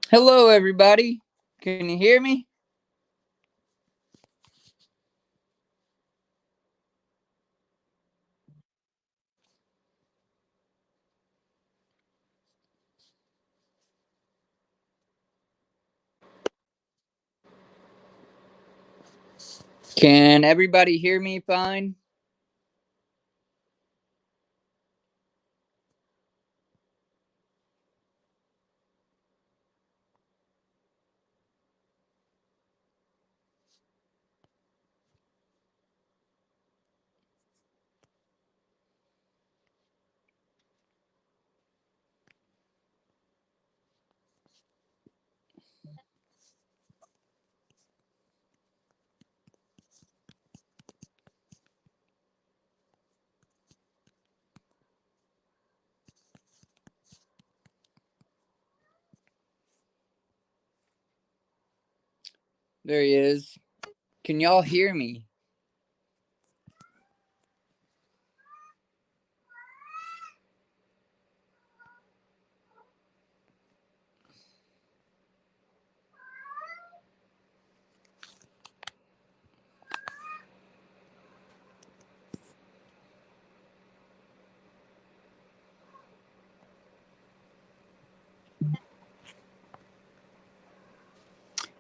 Hello, everybody. Can you hear me? Can everybody hear me fine? There he is. Can y'all hear me?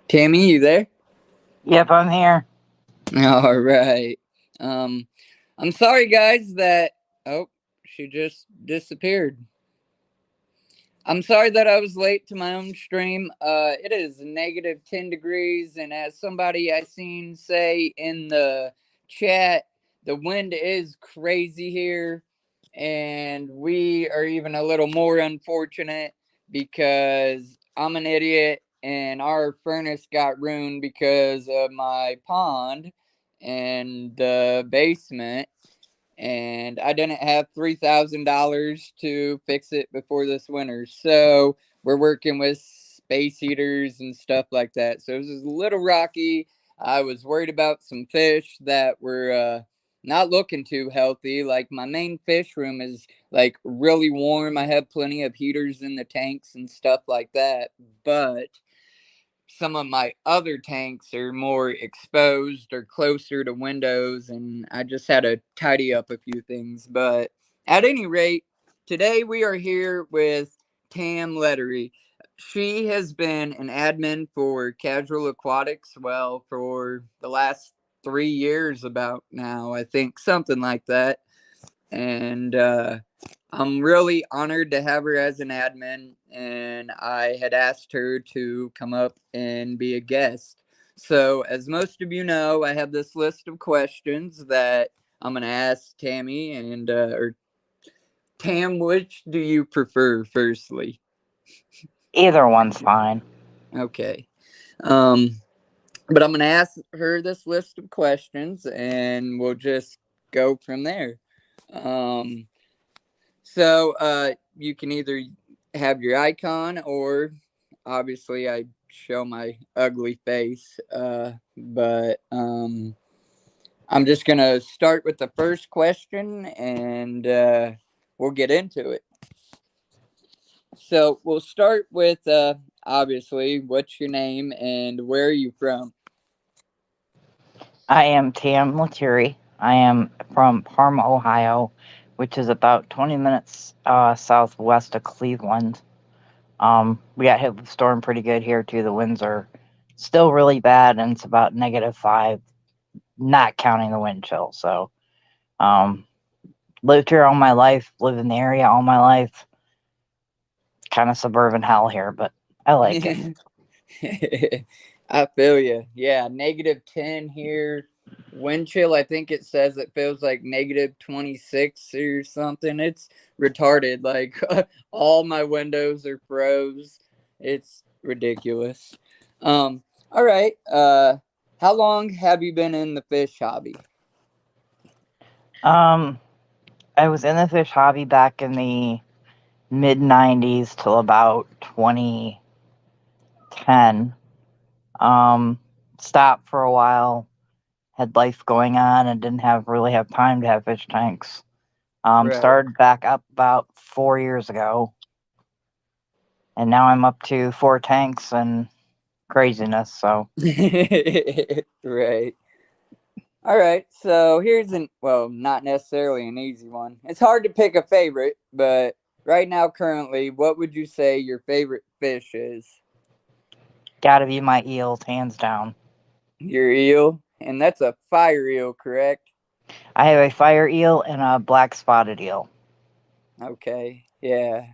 Tammy, you there? Yep, I'm here. All right. Um, I'm sorry, guys, that. Oh, she just disappeared. I'm sorry that I was late to my own stream. It is negative 10 degrees, and as somebody I seen say in the chat, the wind is crazy here, and we are even a little more unfortunate because I'm an idiot, and our furnace got ruined because of my pond and the basement, and I didn't have $3,000 to fix it before this winter. So we're working with space heaters and stuff like that. So it was a little rocky. I was worried about some fish that were not looking too healthy. Like my main fish room is like really warm. I have plenty of heaters in the tanks and stuff like that. But some of my other tanks are more exposed or closer to windows, and I just had to tidy up a few things. But at any rate, today we are here with Tam Lettery. She has been an admin for Casual Aquatics, well, for the last 3 years about now, I think, something like that. And I'm really honored to have her as an admin, and I had asked her to come up and be a guest. So, as most of you know, I have this list of questions that I'm going to ask Tammy and or Tam. Which do you prefer, firstly? Either one's fine. Okay. Um, but I'm going to ask her this list of questions, and we'll just go from there. Um, So you can either have your icon or obviously I show my ugly face. But I'm just gonna start with the first question and we'll get into it. So we'll start with obviously what's your name and where are you from? I am Tam Lettieri. I am from Parma, Ohio, which is about 20 minutes southwest of Cleveland. We got hit with the storm pretty good here too. The winds are still really bad, and it's about -5, not counting the wind chill. So, um, lived here all my life, lived in the area all my life. Kind of suburban hell here, but I like it. I feel you. Yeah, -10 here. Wind chill, I think it says it feels like -26 or something. It's retarded. Like all my windows are froze. It's ridiculous. All right. How long have you been in the fish hobby? Um, I was in the fish hobby back in the mid 90s till about 2010. Um, Stopped for a while, had life going on, and didn't have really have time to have fish tanks. Right. Started back up about 4 years ago. and now I'm up to 4 tanks and craziness. So Right. All right. So here's well, not necessarily an easy one. It's hard to pick a favorite, but right now, currently, what would you say your favorite fish is? gotta be my eels, hands down. Your eel? And that's a fire eel, correct? I have a fire eel and a black spotted eel. Okay. Yeah.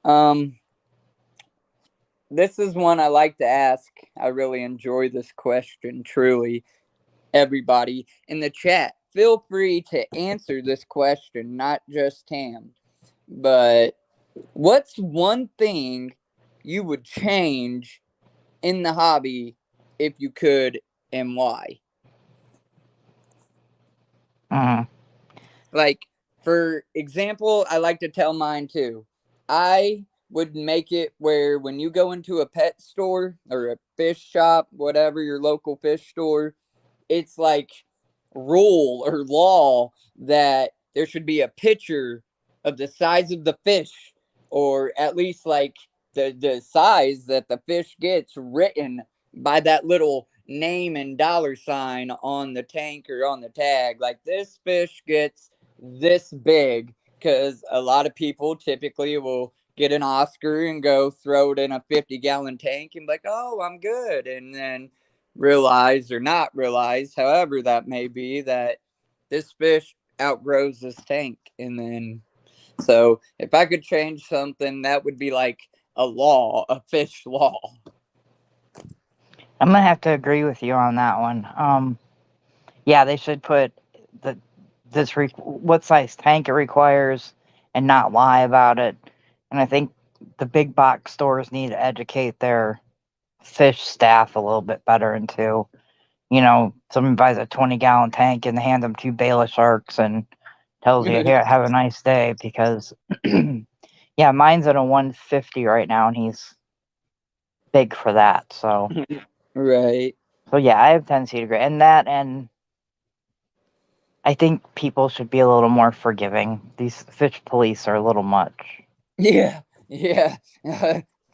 Um, this is one I like to ask. I really enjoy this question, truly. Everybody in the chat, feel free to answer this question, not just Tam. But what's one thing you would change in the hobby if you could, and why? Mm. Like, for example, I like to tell mine too. I would make it where when you go into a pet store or a fish shop, whatever your local fish store, it's like rule or law that there should be a picture of the size of the fish, or at least like the size that the fish gets written by that little name and dollar sign on the tank or on the tag. Like, this fish gets this big, because a lot of people typically will get an Oscar and go throw it in a 50-gallon tank and be like, oh, I'm good. And then realize or not realize, however that may be, that this fish outgrows this tank. And then, so if I could change something, that would be like a law, a fish law. I'm gonna have to agree with you on that one. Yeah, they should put the what size tank it requires and not lie about it. And I think the big box stores need to educate their fish staff a little bit better into, someone buys a 20-gallon tank and they hand them 2 Bela sharks and tells you, here, have a nice day, because yeah, mine's at a 150 right now and he's big for that. So Right. yeah, I have tendency to agree. And that, and I think people should be a little more forgiving. These fish police are a little much. Yeah. Yeah.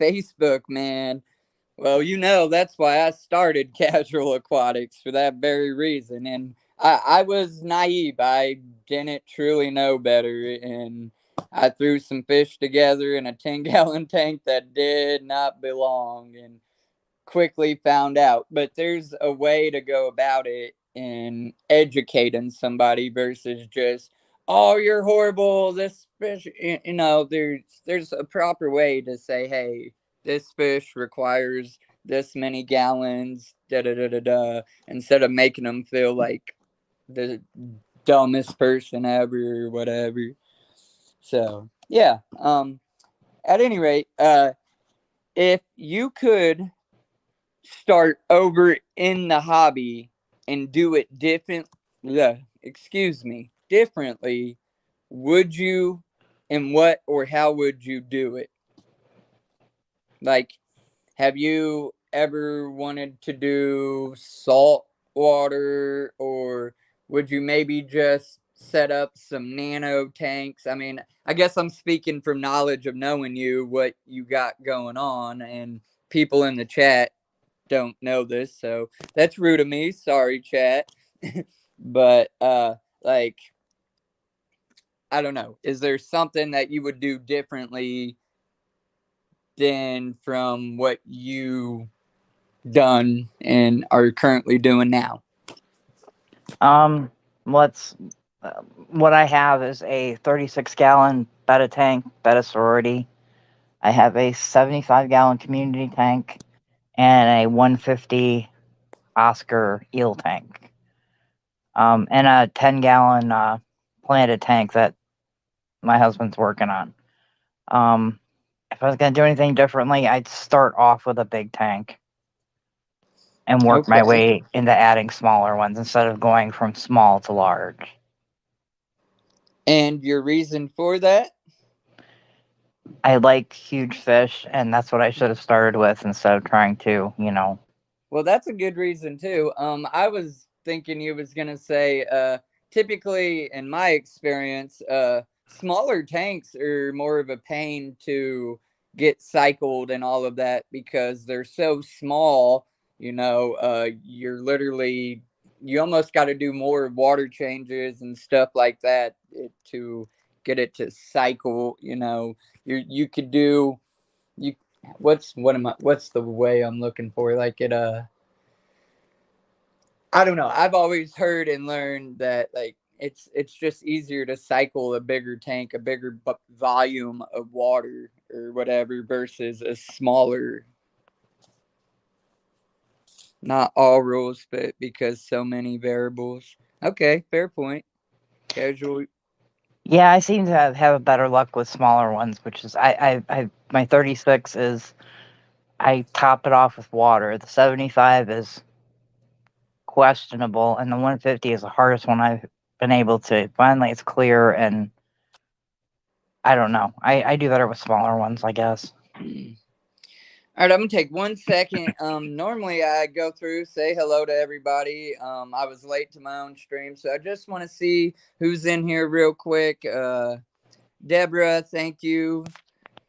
Facebook, man. Well, that's why I started Casual Aquatics, for that very reason. And I was naive. I didn't truly know better. And I threw some fish together in a 10-gallon tank that did not belong, and quickly found out. But there's a way to go about it in educating somebody versus just, oh, you're horrible. This fish, there's a proper way to say, hey, this fish requires this many gallons, da da da da da, instead of making them feel like the dumbest person ever or whatever. So yeah. At any rate, if you could start over in the hobby and do it differently, would you, and what or how would you do it? Like, have you ever wanted to do salt water, or would you maybe just set up some nano tanks? I mean, I guess I'm speaking from knowledge of knowing you, what you got going on, and people in the chat don't know this, so that's rude of me. Sorry, chat. But like, I don't know. Is there something that you would do differently than from what you done and are currently doing now? Um, what's what I have is a 36-gallon betta tank, betta sorority. I have a 75-gallon community tank and a 150 Oscar eel tank. And a 10-gallon planted tank that my husband's working on. If I was going to do anything differently, I'd start off with a big tank and work my Okay. way into adding smaller ones instead of going from small to large. And your reason for that? I like huge fish, and that's what I should have started with instead of trying to. Well, that's a good reason too. I was thinking you was gonna say, typically in my experience, smaller tanks are more of a pain to get cycled and all of that because they're so small. You're literally, you almost got to do more water changes and stuff like that to get it to cycle. You could do you what's the way I'm looking for, like it I don't know. I've always heard and learned that, like, it's just easier to cycle a bigger tank, a bigger volume of water or whatever versus a smaller. Not all rules fit because so many variables. Okay, fair point. Casual. Yeah, I seem to have a better luck with smaller ones, which is I my 36 is I top it off with water. The 75 is questionable, and the 150 is the hardest one I've been able to. Finally, it's clear, and I don't know. I do better with smaller ones, I guess. All right, I'm gonna take 1 second. Normally I go through, say hello to everybody. I was late to my own stream, so I just want to see who's in here real quick. Deborah, thank you.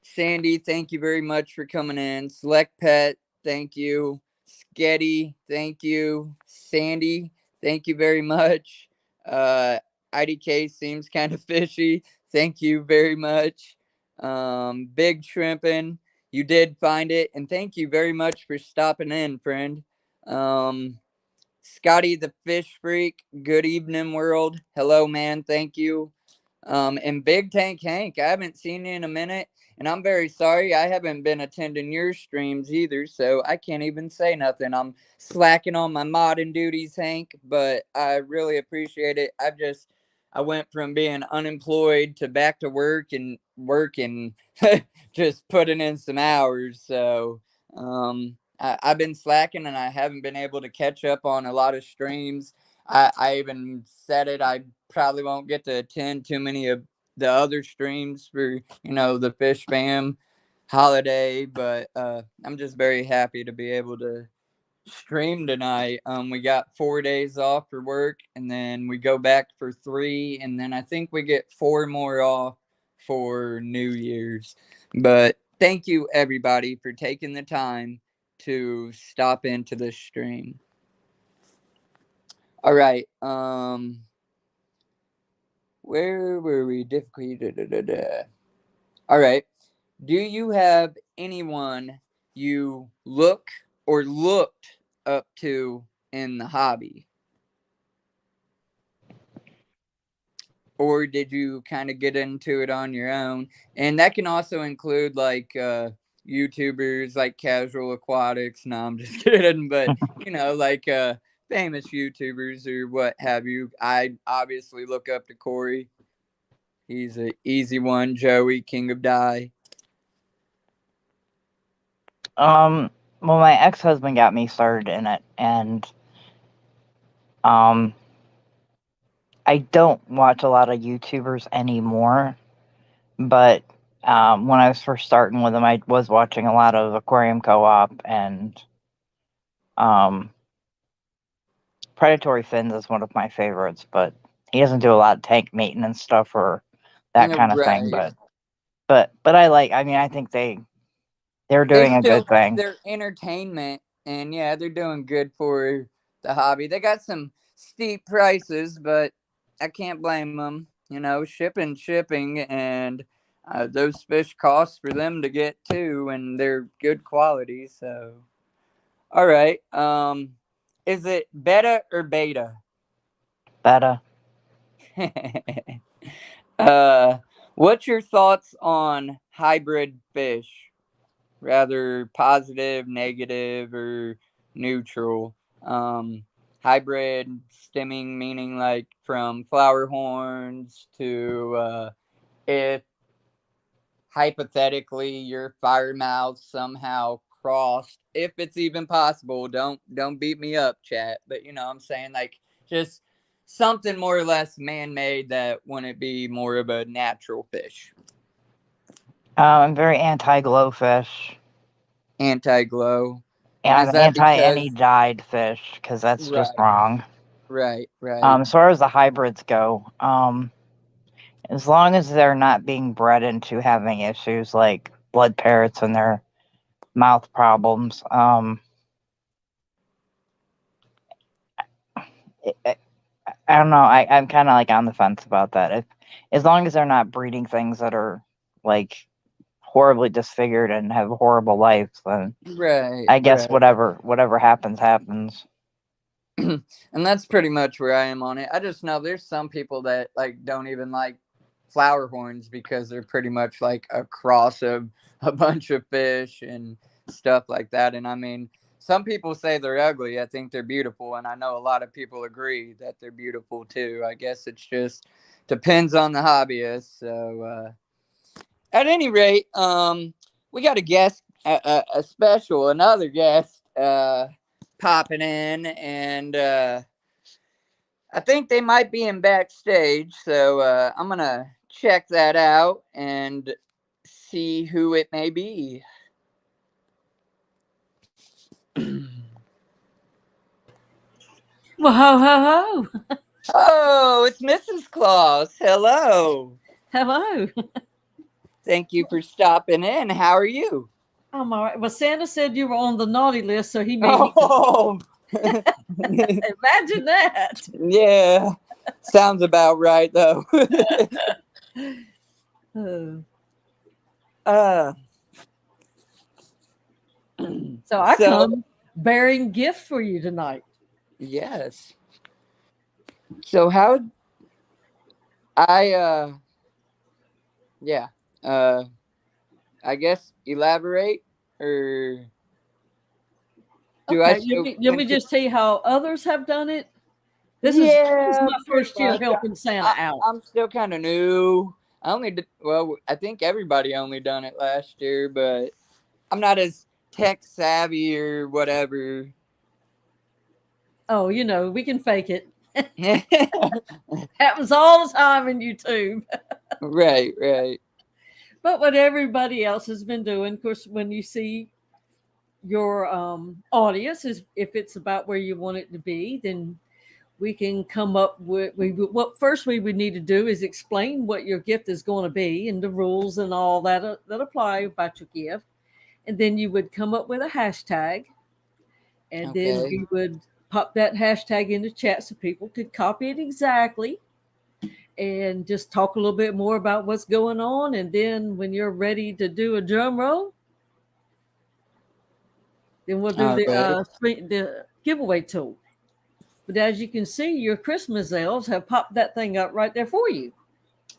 Sandy, thank you very much for coming in. Select Pet, thank you. Sketty, thank you. Sandy, thank you very much. Uh, IDK seems kind of fishy. Thank you very much. Big Shrimpin', you did find it, and thank you very much for stopping in, friend. Um, Scotty the Fish Freak, good evening, world. Hello, man. Thank you. And Big Tank Hank, I haven't seen you in a minute, and I'm very sorry. I haven't been attending your streams either, so I can't even say nothing. I'm slacking on my modding duties, Hank, but I really appreciate it. I went from being unemployed to back to work and working, just putting in some hours. So, I've been slacking and I haven't been able to catch up on a lot of streams. I even said it. I probably won't get to attend too many of the other streams for the Fishfam holiday, but I'm just very happy to be able to stream tonight. We got 4 days off for work, and then we go back for 3, and then I think we get 4 more off for New Year's. But thank you everybody for taking the time to stop into this stream. All right. Where were we? Difficulty. All right. Do you have anyone you look or looked up to in the hobby? Or did you kind of get into it on your own? And that can also include like YouTubers like Casual Aquatics. No, I'm just kidding. But, like famous YouTubers or what have you. I obviously look up to Corey. He's an easy one. Joey, King of Die. Well, my ex-husband got me started in it, and um, I don't watch a lot of YouTubers anymore. But when I was first starting with him, I was watching a lot of Aquarium Co-op, and um, Predatory Fins is one of my favorites. But he doesn't do a lot of tank maintenance stuff or that kind of thing. Right. But I mean, I think they're doing a good thing. They're entertainment, and yeah, they're doing good for the hobby. They got some steep prices, but I can't blame them. Shipping, and those fish cost for them to get too, and they're good quality. So, all right. Is it beta or beta? Beta. uh, what's your thoughts on hybrid fish? Rather positive, negative, or neutral? Hybrid stemming meaning like from flower horns to if hypothetically your fire mouth somehow crossed, if it's even possible. Don't beat me up, chat. But I'm saying, like, just something more or less man-made that wouldn't be more of a natural fish. I'm very anti-glowfish. Anti-glow. And And is I'm that anti because any dyed fish because that's just right, wrong. right. As far as the hybrids go, as long as they're not being bred into having issues like blood parrots and their mouth problems. I don't know. I'm kind of like on the fence about that. If as long as they're not breeding things that are like horribly disfigured and have horrible lives, then Right, I guess right. whatever happens happens. And that's pretty much where I am on it. I just know there's some people that like don't even like flower horns because they're pretty much like a cross of a bunch of fish and stuff like that. And I mean, some people say they're ugly. I think they're beautiful, and I know a lot of people agree that they're beautiful too. I guess it's just depends on the hobbyist. So at any rate, we got a guest, a special, another guest popping in, and I think they might be in backstage. So I'm gonna check that out and see who it may be. Well, ho, ho, ho. Oh, it's Mrs. Claus. Hello. Hello. Thank you for stopping in. How are you? I'm all right. Well, Santa said you were on the naughty list, so he made me. Oh, Imagine that. yeah. Sounds about right, though. Uh, uh, so I so, come bearing gift for you tonight. yes. So, how I, yeah, uh, I guess elaborate or do I Okay, still let me continue? just tell you how others have done it. This is Yeah, my pretty first year much. helping Santa I, out. I'm still kind of new. I only did, well, I think everybody only done it last year, but I'm not as tech savvy or whatever. Oh, we can fake it. Happens all the time in YouTube. Right, right. But what everybody else has been doing, of course, when you see your audience is if it's about where you want it to be, then we can come up with what first we would need to do is explain what your gift is going to be and the rules and all that that apply about your gift, and then you would come up with a hashtag, and then Okay. we would pop that hashtag in the chat so people could copy it exactly and just talk a little bit more about what's going on, and then when you're ready to do a drum roll, then we'll do All right. the giveaway tool. But as you can see, your Christmas elves have popped that thing up right there for you.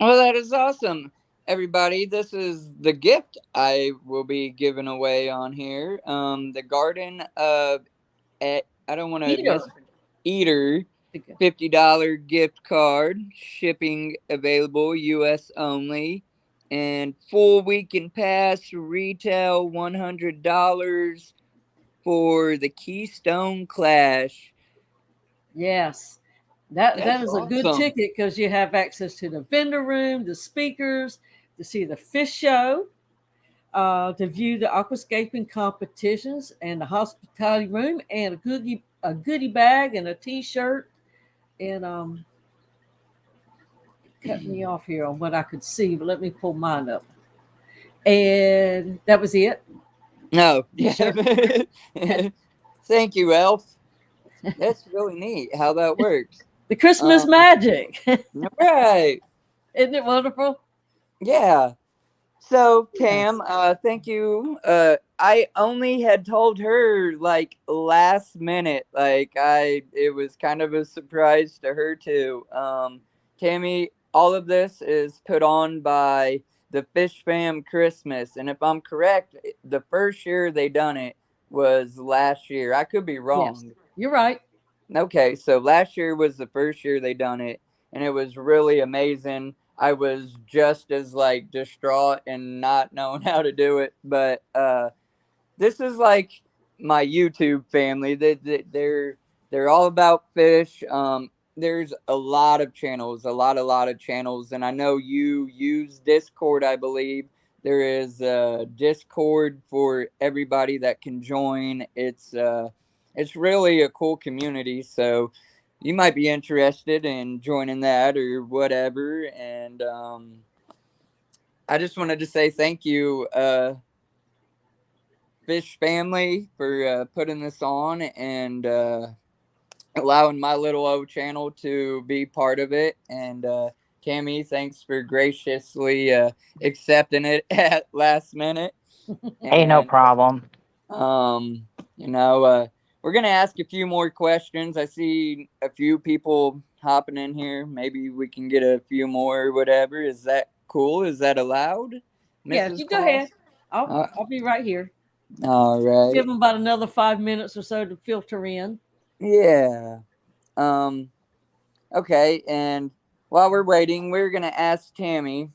Well, that is awesome. Everybody, this is the gift I will be giving away on here. The Garden of I don't want to miss Eater. Eater $50 gift card, shipping available US only, and full weekend pass retail $100 for the Keystone Clash. Yes. That That's is a good awesome. ticket because you have access to the vendor room, the speakers, to see the fish show, to view the aquascaping competitions and the hospitality room, and a goodie bag and a T-shirt. And cut me off here on what I could see, but let me pull mine up. And that was it. No, yeah. T-shirt. Thank you, Elf. That's really neat how that works. The Christmas Um, magic. right. Isn't it wonderful? Yeah. So, Yes. Tam, thank you. I only had told her like last minute. It was kind of a surprise to her too. Tammy, all of this is put on by the Fishfam Christmas, and if I'm correct, the first year they done it was last year. I could be Yes. wrong. You're right. Okay, so last year was the first year they done it, and it was really amazing. I was just as like distraught and not knowing how to do it, but this is like my YouTube family. They're all about fish. There's a lot of channels, a lot of channels, and I know you use Discord. I believe there is a Discord for everybody that can join. It's really a cool community, so you might be interested in joining that or whatever. And I just wanted to say thank you, Fish family, for putting this on and allowing my little old channel to be part of it. And Tammy, thanks for graciously accepting it at last minute. Hey, no And problem. um, you know, we're gonna ask a few more questions. I see a few people hopping in here. Maybe we can get a few more or whatever. Is that cool? Is that allowed, Yeah, Mrs. you go Claus? ahead. I'll be right here. All Give right. them about another 5 minutes or so to filter in. Yeah. Um. Okay. And while we're waiting, we're gonna ask Tammy,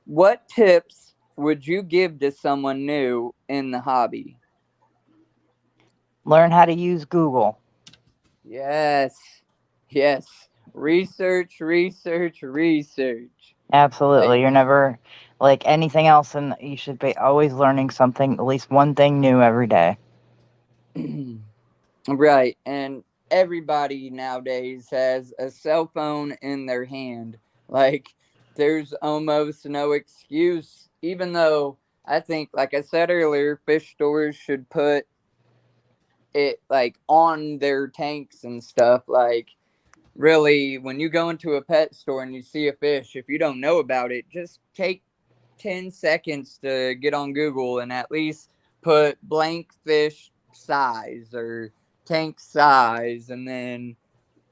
what tips would you give to someone new in the hobby? Learn how to use Google. Yes. Yes. Research, research, research. Absolutely. Like, You're never like anything else, and you should be always learning something, at least one thing new every day. right. And everybody nowadays has a cell phone in their hand. Like, there's almost no excuse, even though I think, like I said earlier, fish stores should put it like on their tanks and stuff. Like, really, when you go into a pet store and you see a fish, if you don't know about it, just take 10 seconds to get on Google and at least put blank fish size or tank size, and then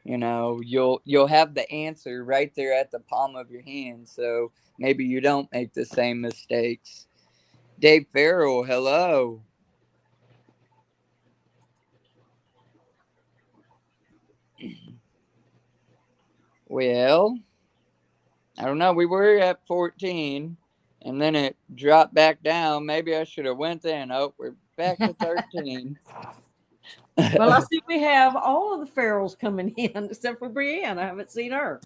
you'll have the answer right there at the palm of your hand, so maybe you don't make the same mistakes. Dave Farrell, hello. Well, I don't know. We were at 14, and then it dropped back down. Maybe I should have went in. Oh, we're back to 13. Well, I see we have all of the ferals coming in except for Brienne. I haven't seen her.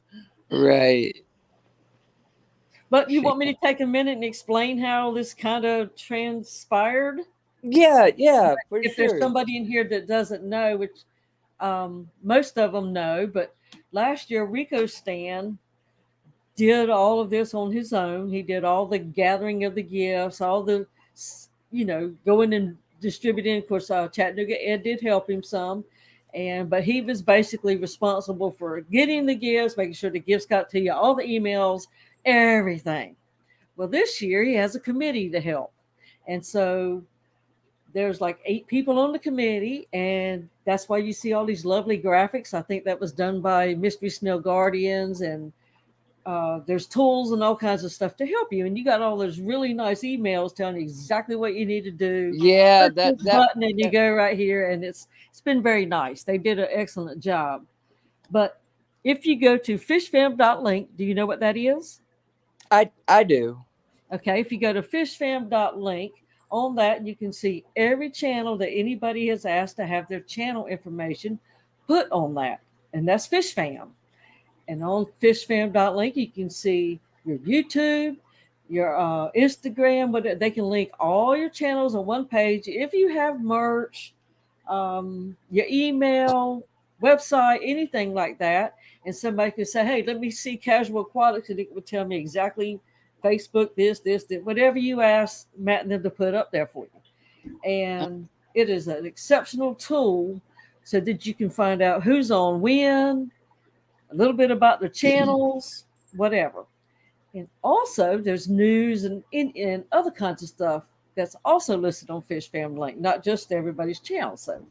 Right. But you want me to take a minute and explain how this kind of transpired? Yeah, yeah, for If there's sure. somebody in here that doesn't know, which most of them know, but last year Rico Stan did all of this on his own. He did all the gathering of the gifts, all the, going and distributing. Of course, Chattanooga Ed did help him some. But he was basically responsible for getting the gifts, making sure the gifts got to you, all the emails, everything. Well, this year he has a committee to help. And so there's like 8 people on the committee, and that's why you see all these lovely graphics. I think that was done by Mystery Snail Guardians, and there's tools and all kinds of stuff to help you. And you got all those really nice emails telling you exactly what you need to do. Yeah, Push this button and you go right here, and it's been very nice. They did an excellent job. But if you go to fishfam.link, do you know what that is? I do. Okay, if you go to fishfam.link, on that you can see every channel that anybody has asked to have their channel information put on that. And that's Fishfam. And on fishfam.link, you can see your YouTube, your Instagram, but they can link all your channels on one page. If you have merch, your email, website, anything like that, and somebody could say, hey, let me see Casual Aquatics, and it would tell me exactly Facebook, this, whatever you ask Matt and them to put up there for you. And it is an exceptional tool so that you can find out who's on when, a little bit about the channels, whatever. And also, there's news and other kinds of stuff that's also listed on Fish Fam Link, not just everybody's channel. So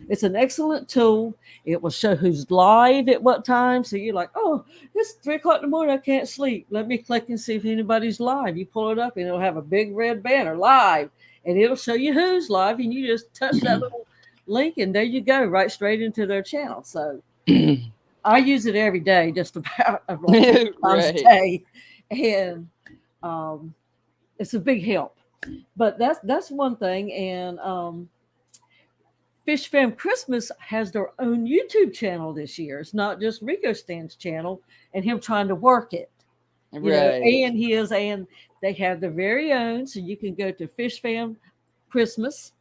it's an excellent tool. It will show who's live at what time. So you're like, oh, it's 3 o'clock in the morning. I can't sleep. Let me click and see if anybody's live. You pull it up and it'll have a big red banner live, and it'll show you who's live. And you just touch that little link, and there you go, right straight into their channel. So I use it every day, just about like 3 times a day, and it's a big help. But that's one thing. And Fish Fam Christmas has their own YouTube channel this year. It's not just Rico Stan's channel and him trying to work it, Right. and his, and they have their very own. So you can go to Fish Fam Christmas,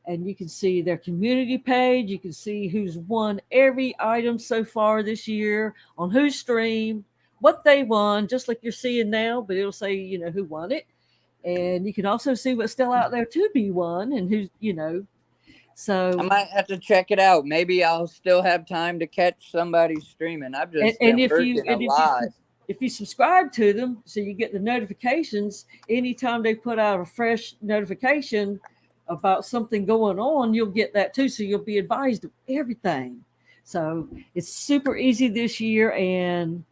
and you can see their community page. You can see who's won every item so far this year, on whose stream, what they won, just like you're seeing now, but it'll say, who won it. And you can also see what's still out there to be won and who's, I so, might have to check it out. Maybe I'll still have time to catch somebody streaming. I've just and been if you, working a and lot. if you subscribe to them, so you get the notifications anytime they put out a fresh notification about something going on, you'll get that too. So you'll be advised of everything. So it's super easy this year. And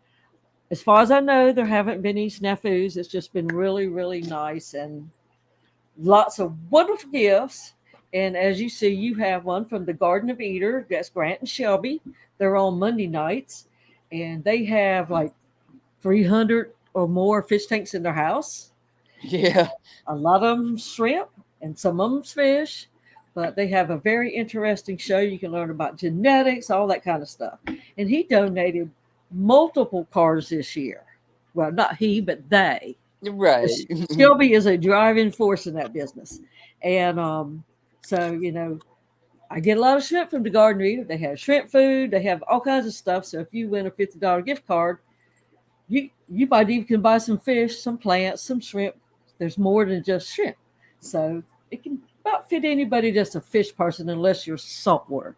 as far as I know, there haven't been any snafus. It's just been really, really nice and lots of wonderful gifts. And as you see, you have one from the Garden of Eden. That's Grant and Shelby. They're on Monday nights. And they have like 300 or more fish tanks in their house. Yeah. A lot of them shrimp and some of them's fish. But they have a very interesting show. You can learn about genetics, all that kind of stuff. And he donated multiple cars this year. Well, not he, but they. Right. Shelby is a driving force in that business. And so, I get a lot of shrimp from the Garden of Eden. They have shrimp food. They have all kinds of stuff. So if you win a $50 gift card, you might even can buy some fish, some plants, some shrimp. There's more than just shrimp. So it can about fit anybody that's a fish person unless you're saltwater.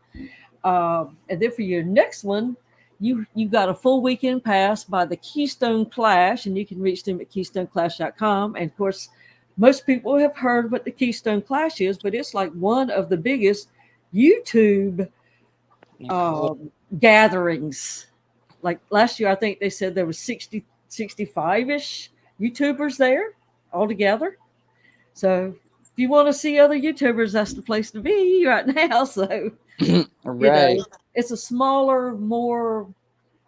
And then for your next one, you got a full weekend pass by the Keystone Clash, and you can reach them at keystoneclash.com. And of course, most people have heard what the Keystone Clash is, but it's like one of the biggest YouTube gatherings. Like last year, I think they said there was 65-ish YouTubers there altogether. So if you want to see other YouTubers, that's the place to be right now. So, right. It's a smaller, more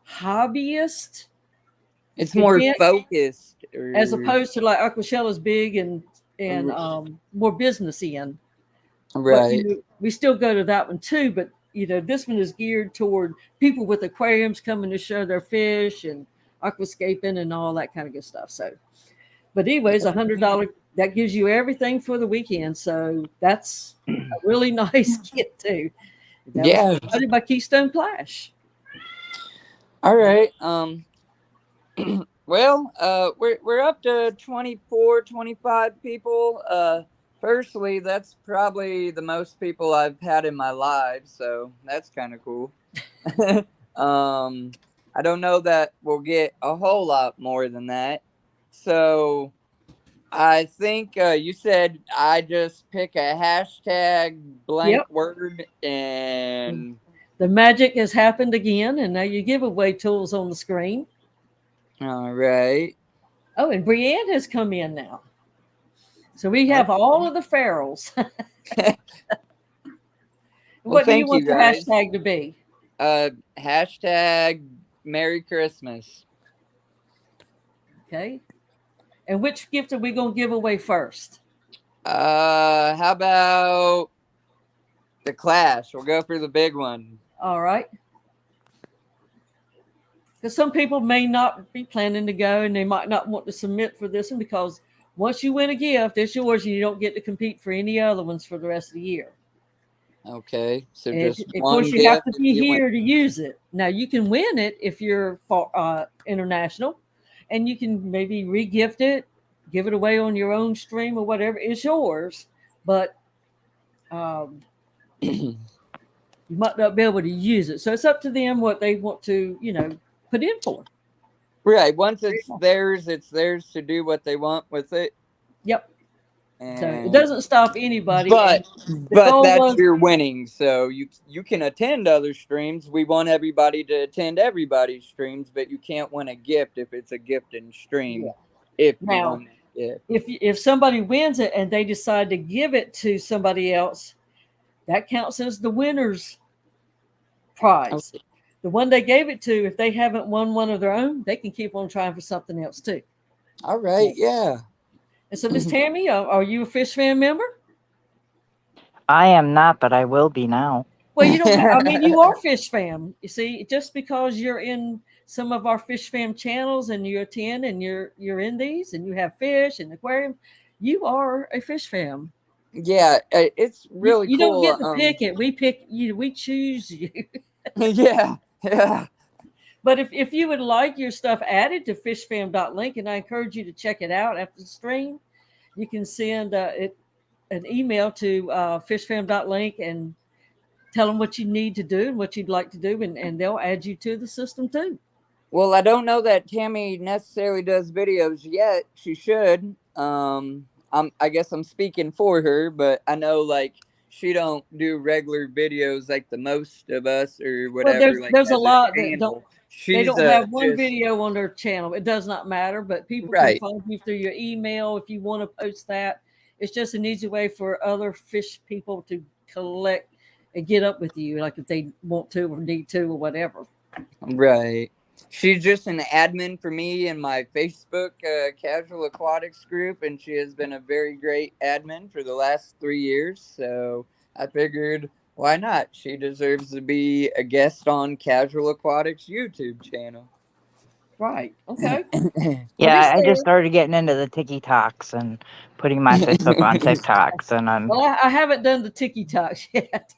hobbyist. It's more event, focused. as opposed to like Aquashella's big and more businessy in. Right. But, we still go to that one too, but this one is geared toward people with aquariums coming to show their fish and aquascaping and all that kind of good stuff. So, but anyways, $100 that gives you everything for the weekend. So that's a really nice kit too. That was provided by Keystone Clash. All right. Well, we're up to 24, 25 people. Firstly, that's probably the most people I've had in my life, so that's kind of cool. I don't know that we'll get a whole lot more than that. So I think you said I just pick a hashtag blank word and the magic has happened again, and now you giveaway tools on the screen. All right. Oh, and Brienne has come in now. So we have all of the ferals. What do you want the hashtag to be? Hashtag Merry Christmas. Okay. And which gift are we going to give away first? How about the Clash? We'll go for the big one. All right. Because some people may not be planning to go and they might not want to submit for this one because once you win a gift, it's yours and you don't get to compete for any other ones for the rest of the year. Okay. So and just of one course, gift. you have to be here to use it. Now, you can win it if you're international and you can maybe re-gift it, give it away on your own stream or whatever. It's yours, but you might not be able to use it. So it's up to them what they want to, put in for. Right. Once it's theirs to do what they want with it. Yep. So it doesn't stop anybody. But that's your winning. So you can attend other streams. We want everybody to attend everybody's streams, but you can't win a gift if it's a gifted stream. Yeah. If somebody wins it and they decide to give it to somebody else, that counts as the winner's prize. Okay. The one they gave it to, if they haven't won one of their own, they can keep on trying for something else too. All right, yeah. And so, Miss Tammy, are you a Fishfam member? I am not, but I will be now. Well, you are Fishfam. You see, just because you're in some of our Fishfam channels and you attend and you're in these and you have fish and aquarium, you are a Fishfam. Yeah, it's really you cool. You don't get to pick it. We pick you. We choose you. Yeah. But if you would like your stuff added to fishfam.link, and I encourage you to check it out after the stream, you can send an email to fishfam.link and tell them what you need to do and what you'd like to do, and they'll add you to the system too. Well, I don't know that Tammy necessarily does videos yet. She should. I guess I'm speaking for her, but I know like she don't do regular videos like the most of us or Well, whatever. Like there's a as a lot that don't channel, they she's don't have one just video on their channel. It does not matter, but people can right. find you through your email if you want to post that. It's just an easy way for other fish people to collect and get up with you, like if they want to or need to or whatever. Right. She's just an admin for me in my Facebook Casual Aquatics group, and she has been a very great admin for the last 3 years. So I figured, why not? She deserves to be a guest on Casual Aquatics YouTube channel. Right. Okay. Well, Yeah, I just started getting into the TikToks and putting my fish up on TikToks, and I'm well, I haven't done the TikToks yet.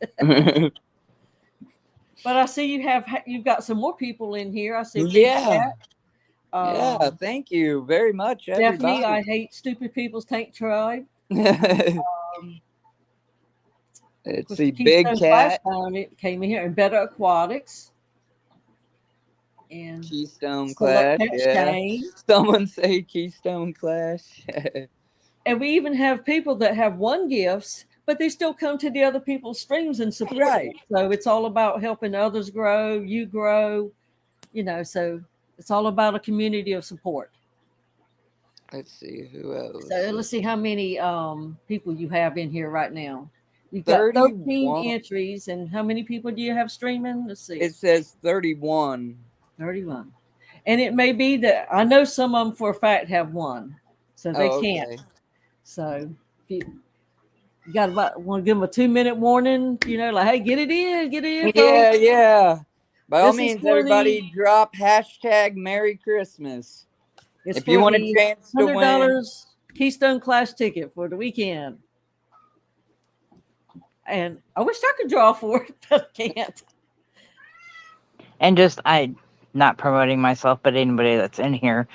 But I see you've got some more people in here. I see Big Yeah. Cat. Yeah, thank you very much, Stephanie, everybody. I hate stupid people's tank tribe. Um, Let's Of see, course, Big Keystone Flash Cat, Time it came in here, and Better Aquatics, and Keystone Select Clash. Pet Yeah, Shane. someone say Keystone Clash. And we even have people that have won gifts, but they still come to the other people's streams and support Right. them. So it's all about helping others grow, you grow, so it's all about a community of support. Let's see who else. So let's see how many people you have in here right now. You've got 13 entries, and how many people do you have streaming? Let's see. It says 31. 31. And it may be that I know some of them for a fact have won, so they can't. Okay. So if you got want to give them a 2-minute warning, like, hey, get it in, folks. Yeah, yeah. By all means, everybody drop hashtag Merry Christmas. If you want a chance to win $100 Keystone Clash ticket for the weekend. And I wish I could draw for it, but I can't. And I not promoting myself, but anybody that's in here,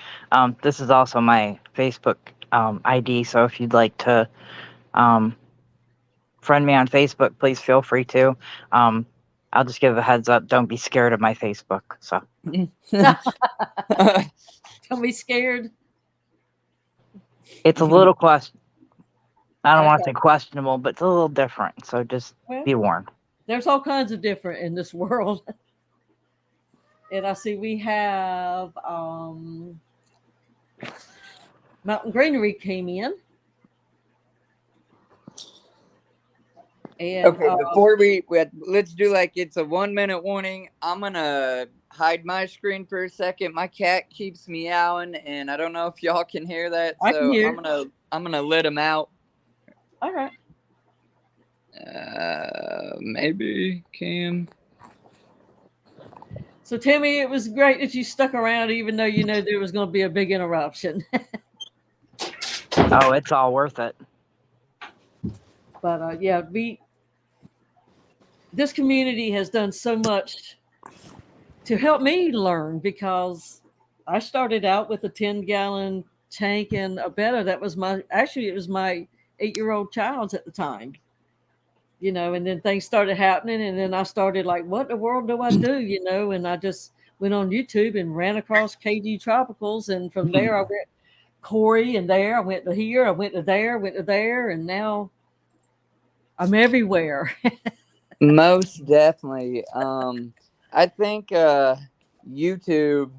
this is also my Facebook ID. So if you'd like to friend me on Facebook, please feel free to. I'll just give a heads up. Don't be scared of my Facebook. So don't be scared. It's a little I don't want to say questionable, but it's a little different. So just be warned. There's all kinds of different in this world. And I see we have Mountain Greenery came in. And, okay, before let's do like it's a 1-minute warning. I'm gonna hide my screen for a second. My cat keeps meowing, and I don't know if y'all can hear that. I can hear. I'm gonna let him out. All right. Maybe Cam. So Timmy, it was great that you stuck around, even though there was going to be a big interruption. Oh, it's all worth it. But this community has done so much to help me learn, because I started out with a 10-gallon tank and a better. That was my 8-year-old child's at the time, and then things started happening, and then I started like, what in the world do I do, and I just went on YouTube and ran across KG Tropicals, and from there I went Corey, and there I went to here, I went to there, and now I'm everywhere. Most definitely. I think YouTube,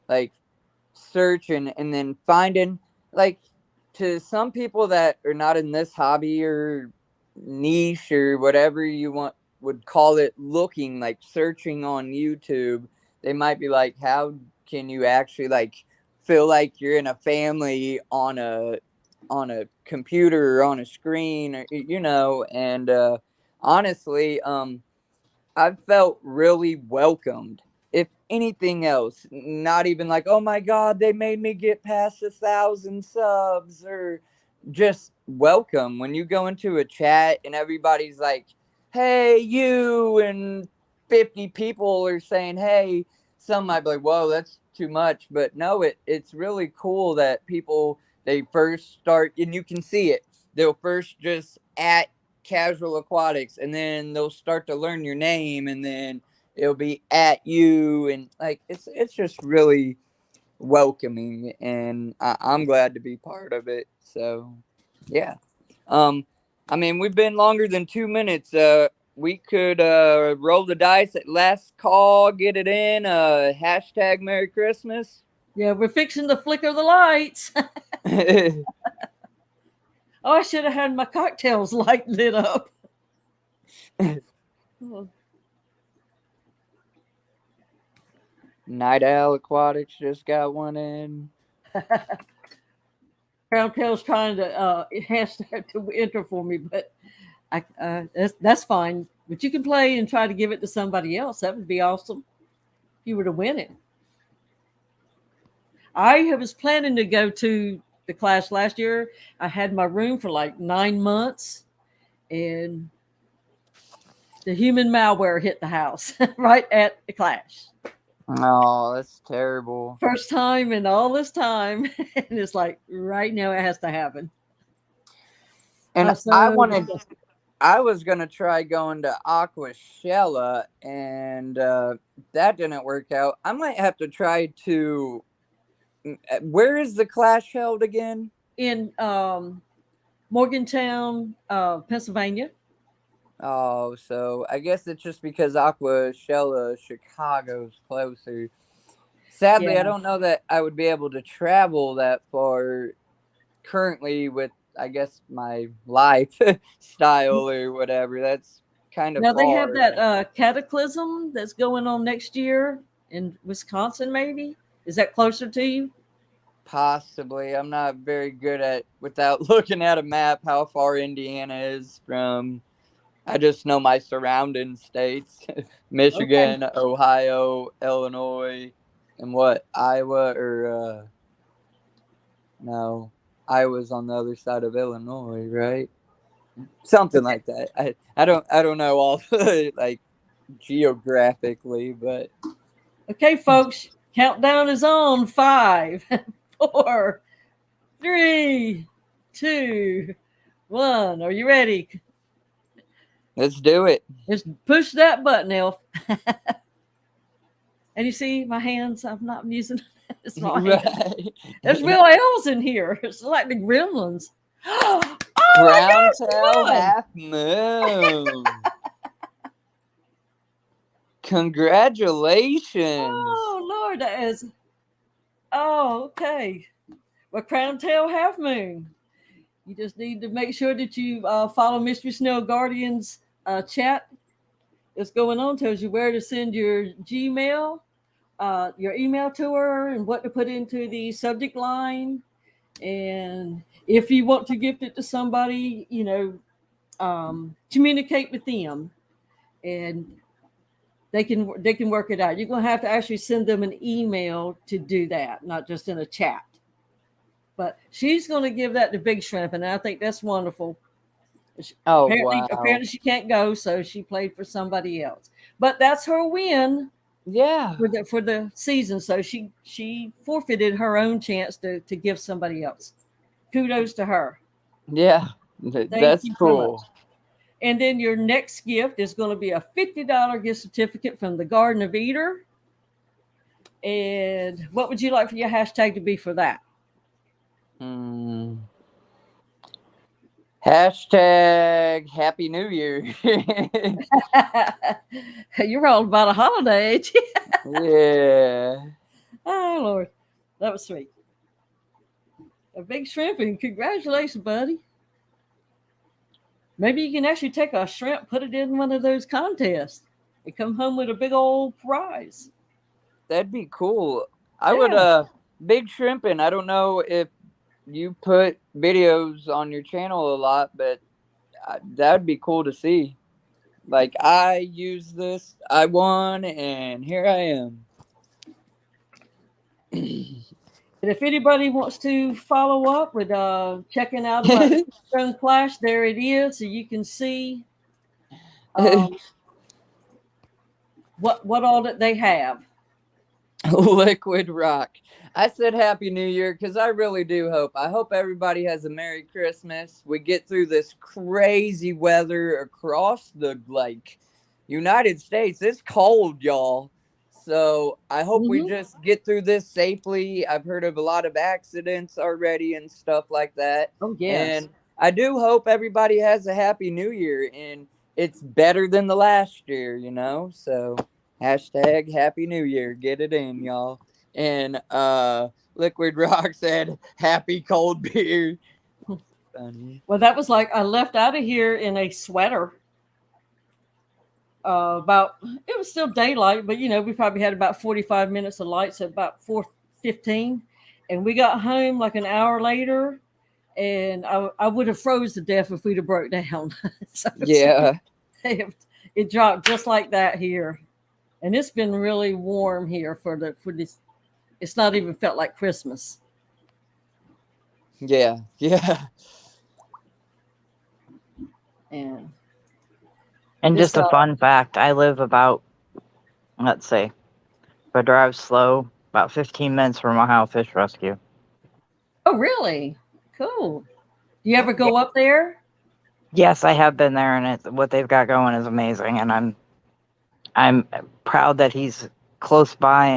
like searching and then finding, like, to some people that are not in this hobby or niche or whatever you would call it, looking, like searching on YouTube, they might be like, how can you actually like feel like you're in a family on a computer or on a screen, or and honestly, I've felt really welcomed. If anything else, not even like, oh my God, they made me get past 1,000 subs, or just welcome. When you go into a chat and everybody's like, hey, you, and 50 people are saying, hey, some might be like, whoa, that's too much. But no, it's really cool that people, they first start, and you can see it. They'll first just at Casual Aquatics, and then they'll start to learn your name, and then it'll be at you, and like it's just really welcoming, and I'm glad to be part of it. So, yeah. Um, I mean, we've been longer than 2 minutes. We could roll the dice at last call, get it in. Hashtag Merry Christmas. Yeah, we're fixing to flicker the lights. Oh, I should have had my cocktails light lit up. Oh. Night Owl Aquatics just got one in. Crown Tail's trying to hashtag to enter for me, but that's fine. But you can play and try to give it to somebody else. That would be awesome if you were to win it. I was planning to go to the class last year. I had my room for like 9 months, and the human malware hit the house right at the class. Oh, that's terrible. First time in all this time, and it's like right now it has to happen. And I was gonna try going to Aquashella, and that didn't work out. I might have to try to. Where is the class held again? In Morgantown, Pennsylvania. Oh, so I guess it's just because Aquashella, Chicago's closer. Sadly, Yeah. I don't know that I would be able to travel that far currently with, I guess, my lifestyle or whatever. That's kind of Now they have far. that cataclysm that's going on next year in Wisconsin, maybe. Is that closer to you? Possibly. I'm not very good at, without looking at a map, how far Indiana is from. I just know my surrounding states: Michigan, Okay. Ohio, Illinois, and what, Iowa, or no, Iowa's on the other side of Illinois, right? Something like that. I don't know all like geographically, but Okay, folks, countdown is on. 5, 4, 3, 2, 1. Are you ready? let's do it. Just push that button, Elf. And you see my hands, I'm not using it's my hands. Right. There's real elves in here. It's like the gremlins. Oh Crown my tail gosh, half moon. Congratulations. oh Lord, that is okay. Well, crown tail half moon. You just need to make sure that you follow Mystery Snow Guardian's chat that's going on. Tells you where to send your Gmail, your email to her, and what to put into the subject line. And if you want to gift it to somebody, communicate with them, and they can work it out. You're gonna have to actually send them an email to do that, not just in a chat. But she's going to give that to Big Shrimp, and I think that's wonderful. Oh, Apparently wow. she can't go, so she played for somebody else. But that's her win Yeah. for the season. So she forfeited her own chance to give somebody else. Kudos to her. Yeah. Thank That's you so cool. much. And then your next gift is going to be a $50 gift certificate from the Garden of Eden. And what would you like for your hashtag to be for that? Hashtag Happy New Year. You're all about a holiday, ain't you? Yeah. Oh, Lord. That was sweet. A big shrimp, and congratulations, buddy. Maybe you can actually take a shrimp, put it in one of those contests, and come home with a big old prize. That'd be cool. I would, Big Shrimpin', I don't know if you put videos on your channel a lot, but that'd be cool to see. Like, I used this, I won, and here I am. And if anybody wants to follow up with checking out about the Stone Clash, there it is, so you can see what all that they have. Liquid Rock. I said Happy New Year because I really do hope. I hope everybody has a Merry Christmas. We get through this crazy weather across the United States. It's cold, y'all. So I hope we Hmm. just get through this safely. I've heard of a lot of accidents already and stuff like that. Oh yes. And I do hope everybody has a Happy New Year and it's better than the last year, So hashtag Happy New Year. Get it in, y'all. And Liquid Rock said happy cold beer. Funny. Well, that was like I left out of here in a sweater. About it was still daylight, but we probably had about 45 minutes of light, so about 4:15, and we got home like an hour later, and I would have froze to death if we'd have broke down. So Yeah. it dropped just like that here, and it's been really warm here for this. It's not even felt like Christmas. Yeah. Yeah. And And this just a fun fact, I live about, let's see, if I drive slow, about 15 minutes from Ohio Fish Rescue. Oh really? Cool. Do you ever go up there? Yes, I have been there, and what they've got going is amazing, and I'm proud that he's close by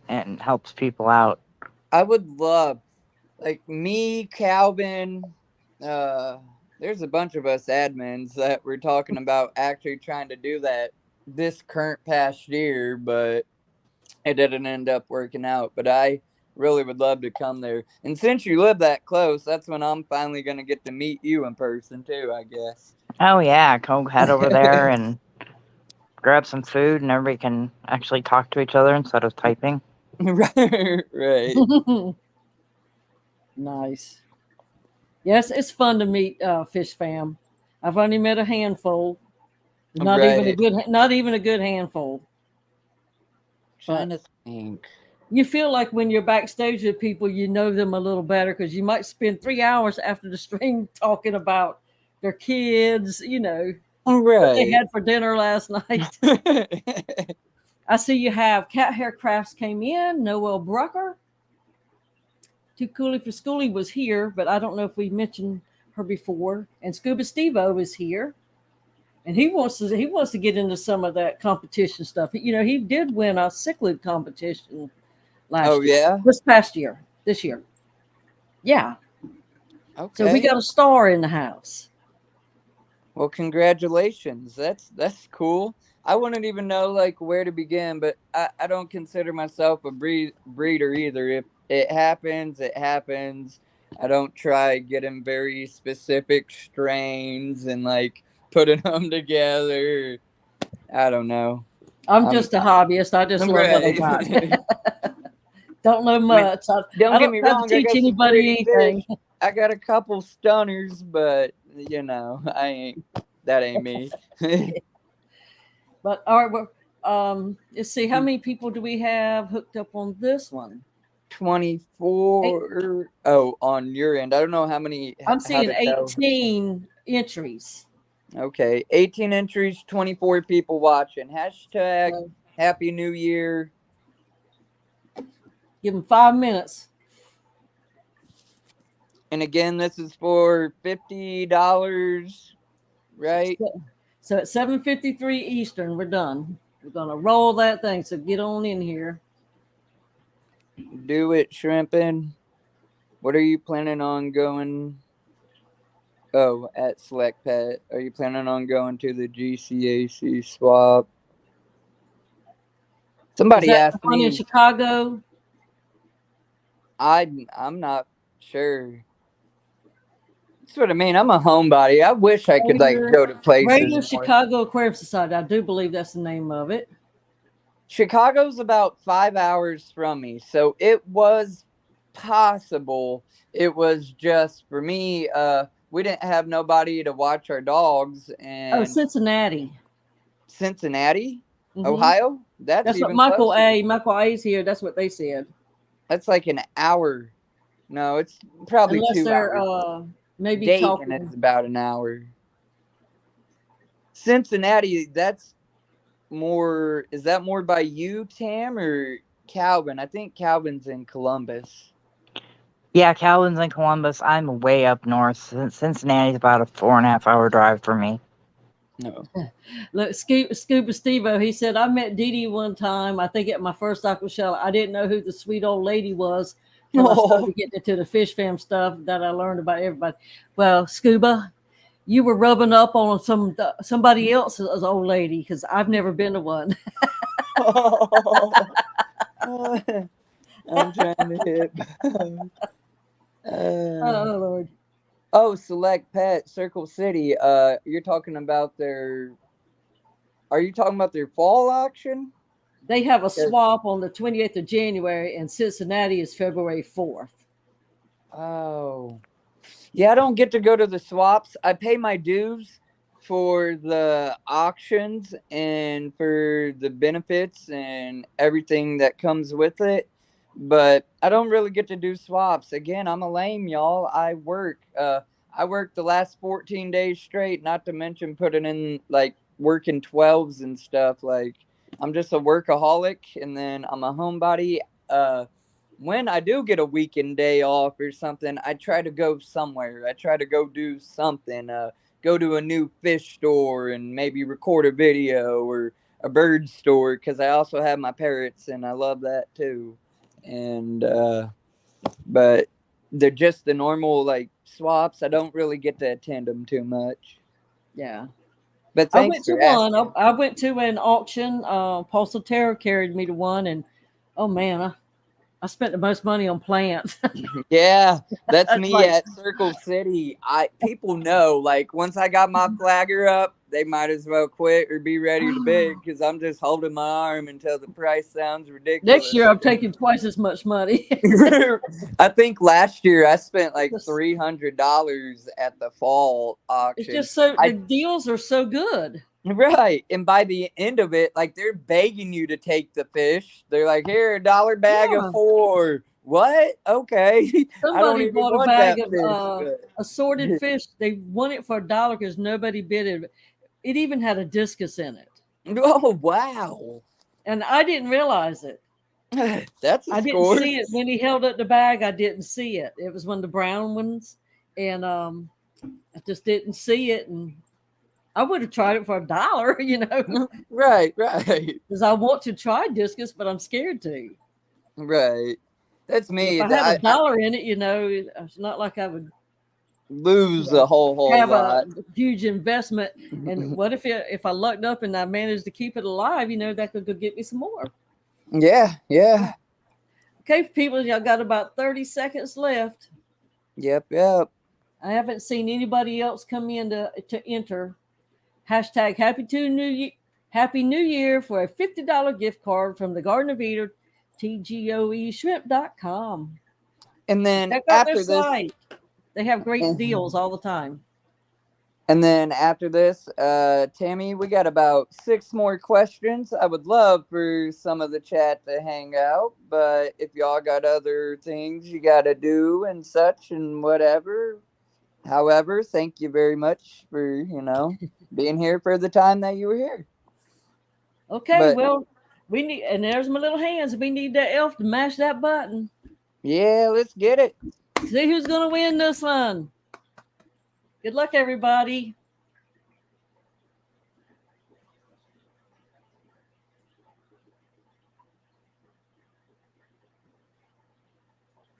and helps people out. I would love, me, Calvin, there's a bunch of us admins that were talking about actually trying to do that this current past year, but it didn't end up working out. But I really would love to come there. And since you live that close, that's when I'm finally going to get to meet you in person, too, I guess. Oh yeah, go head over there and grab some food, and everybody can actually talk to each other instead of typing. Right. Nice. Yes, it's fun to meet Fishfam. I've only met a handful. Right. Not even a good handful. Trying But to think. you feel like when you're backstage with people, you know them a little better because you might spend 3 hours after the stream talking about their kids, what they Right. had for dinner last night. I see you have Cat Hair Crafts came in, Noel Brucker. Too Cooley for Schoolie was here, but I don't know if we mentioned her before. And Scuba Steve-O is here. And he wants to get into some of that competition stuff. He did win a cichlid competition Oh, last year. yeah? This year. Yeah. So we Okay. got a star in the house. Well, congratulations. That's cool. I wouldn't even know where to begin, but I don't consider myself a breeder either. If it happens, it happens. I don't try getting very specific strains and putting them together. I don't know. I'm I'm just a hobbyist. I just love what I right. got. Don't know I mean, much. I don't get don't me try to wrong. I teach got some anybody pretty anything. fish. I got a couple stunners, but I ain't. That ain't me. But all right, let's see. How many people do we have hooked up on this one? 8, 24. Oh, on your end. I don't know I'm how seeing to tell. 18 entries. Okay. 18 entries, 24 people watching. Hashtag So Happy New Year. give them 5 minutes. And again, this is for $50, right? So at 7:53 Eastern, we're done. We're gonna roll that thing. So get on in here. Do it, shrimping. What are you planning on going? Oh, at Select Pet. Are you planning on going to the GCAC swap? Is Somebody that the asked one in me. Chicago? I'm not sure. That's what I mean. I'm a homebody. I wish I could go to places Radio more. Chicago Aquarium Society. I do believe that's the name of it. Chicago's about 5 hours from me, so it was possible. It was just for me. We didn't have nobody to watch our dogs, Oh, and Cincinnati. Cincinnati, Hmm. Ohio. That's That's what even closer. Michael A's here. That's what they said. That's like an hour. No, it's probably Unless two they're hours. maybe Dayton is talking. about an hour. Cincinnati, that's more. Is that more by you, Tam, or Calvin. I think Calvin's in Columbus. Yeah, Calvin's in Columbus. I'm way up north. Cincinnati's about a 4.5 hour drive for me. No. Look, Scuba Steve-O, he said, I met Dee Dee one time, I think at my first aqua show. I didn't know who the sweet old lady was till I started getting into the Fishfam stuff that I learned about everybody. Well, Scuba, you were rubbing up on somebody else's old lady because I've never been to one. I'm trying to hit. Oh, Lord. Oh, Select Pet, Circle City. You're talking about their. Are you talking about their fall auction? They have a swap on the 28th of January, and Cincinnati is February 4th. Oh. Yeah, I don't get to go to the swaps. I pay my dues for the auctions and for the benefits and everything that comes with it. But I don't really get to do swaps. Again, I'm a lame, y'all. I work. I work the last 14 days straight, not to mention putting in like working 12s and stuff. Like I'm just a workaholic, and then I'm a homebody. When I do get a weekend day off or something, I try to go somewhere. I try to go do something. Go to a new fish store and maybe record a video, or a bird store, because I also have my parrots and I love that too. And but they're just the normal like swaps. I don't really get to attend them too much. Yeah. But I thanks went to for one. asking. I went to an auction. Postal Terror carried me to one, and oh man, I spent the most money on plants. Yeah, that's That's me like, at Circle City. People know, like, once I got my flagger up, they might as well quit or be ready to bid, because I'm just holding my arm until the price sounds next ridiculous. year I'm taking twice as much money. I think last year I spent like $300 at the fall It's auction. just so the I deals are so good. Right, and by the end of it, like, they're begging you to take the fish. They're like, "Here, $1 bag of Yeah. 4." What? Okay, I don't Somebody even bought a want bag that of fish. assorted But fish. They won it for $1 because nobody bid it. It even had a discus in it, oh wow, and I didn't realize it. that's a I didn't score. see it when he held up the bag. I didn't see it. It was one of the brown ones, and I just didn't see it. And I would have tried it for $1, Right, right, because I want to try discus, but I'm scared to. right. That's And if me. I had a I dollar in it, it's not like I would, lose a whole have a lot. huge investment. And what if I lucked up and I managed to keep it alive? That could go get me some more. Yeah, yeah. Okay, people, y'all got about 30 seconds left. Yep, yep. I haven't seen anybody else come in to enter. Hashtag Happy New Year for a $50 gift card from the Garden of Eden, TGOEshrimp.com. And then Check out their after this, site. They have great deals all the time. And then after this, Tammy, we got about 6 more questions. I would love for some of the chat to hang out, but if y'all got other things you got to do and such and whatever. However, thank you very much for, being here for the time that you were here. Okay, But well, and there's my little hands. We need that elf to mash that button. yeah, let's get it. See who's going to win this one. Good luck, everybody.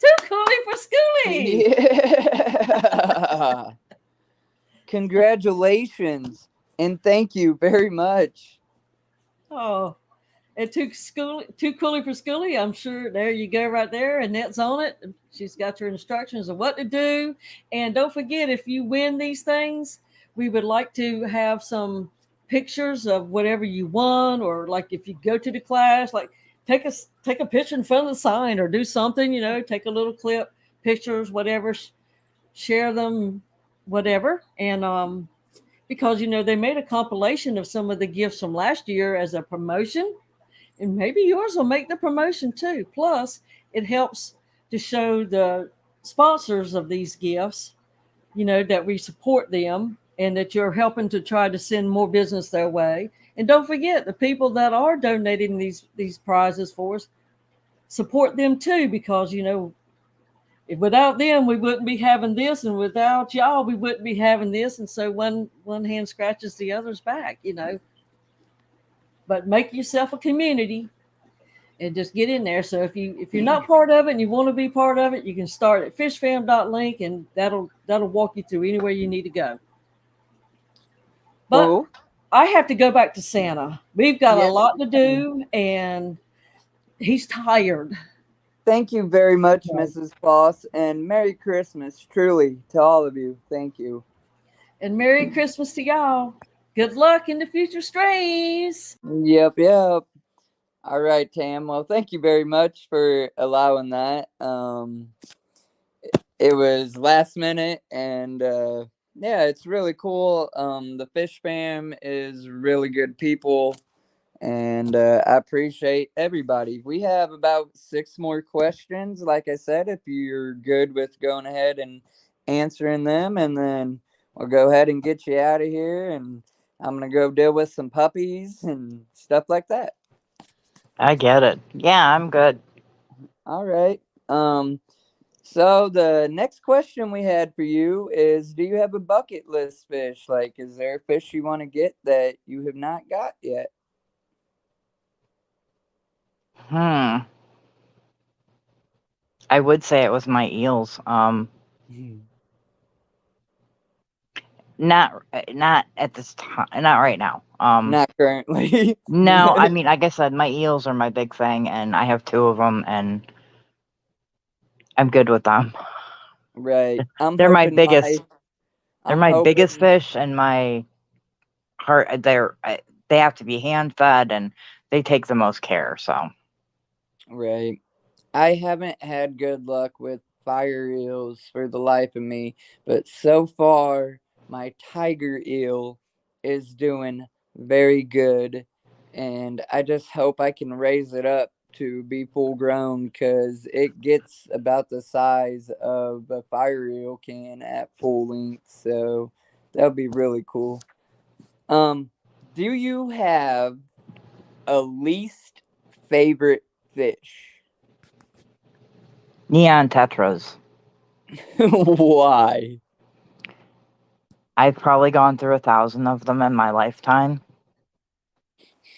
Too coolie for schoolie. Yeah. Congratulations. And thank you very much. Oh, and too coolie for schoolie. I'm sure there you go right there. Annette's on it. She's got your instructions of what to do. And don't forget, if you win these things, we would like to have some pictures of whatever you won, or like if you go to the class, like take a picture in front of the sign or do something, take a little clip, pictures, whatever, share them, whatever. And because they made a compilation of some of the gifts from last year as a promotion, and maybe yours will make the promotion too. Plus, it helps to show the sponsors of these gifts, that we support them and that you're helping to try to send more business their way. And don't forget, the people that are donating these prizes for us, support them too, because without them we wouldn't be having this, and without y'all we wouldn't be having this, and so one hand scratches the other's back. But make yourself a community and just get in there. So if you're not part of it and you want to be part of it, you can start at fishfam.link, and that'll walk you through anywhere you need to go. But Cool. I have to go back to Santa. We've got a Yes. lot to do, and he's tired. Thank you very much, Mrs. Foss, and Merry Christmas, truly, to all of you. Thank you. And Merry Christmas to y'all. Good luck in the future strays. Yep. All right, Tam. Well, thank you very much for allowing that. It was last minute, and yeah, it's really cool. The Fishfam is really good people, and I appreciate everybody. We have about 6 more questions. Like I said, if you're good with going ahead and answering them, and then we'll go ahead and get you out of here. And I'm gonna go deal with some puppies and stuff like that. I get it. Yeah, I'm good. All right. So the next question we had for you is, do you have a bucket list fish? Like, is there a fish you want to get that you have not got yet? Hmm. I would say it was my eels. Not at this time. Not right now. Not currently. No. I mean, like I said, my eels are my big thing, and I have 2 of them, and I'm good with them. Right. They're my biggest. They're I'm my biggest hoping. fish, and my heart. They have to be hand fed, and they take the most care. So Right. I haven't had good luck with fire eels for the life of me, but so far my tiger eel is doing very good, and I just hope I can raise it up to be full grown because it gets about the size of a fire eel can at full length. So that would be really cool. Um, do you have a least favorite fish? neon tetras. Why? I've probably gone through 1,000 of them in my lifetime.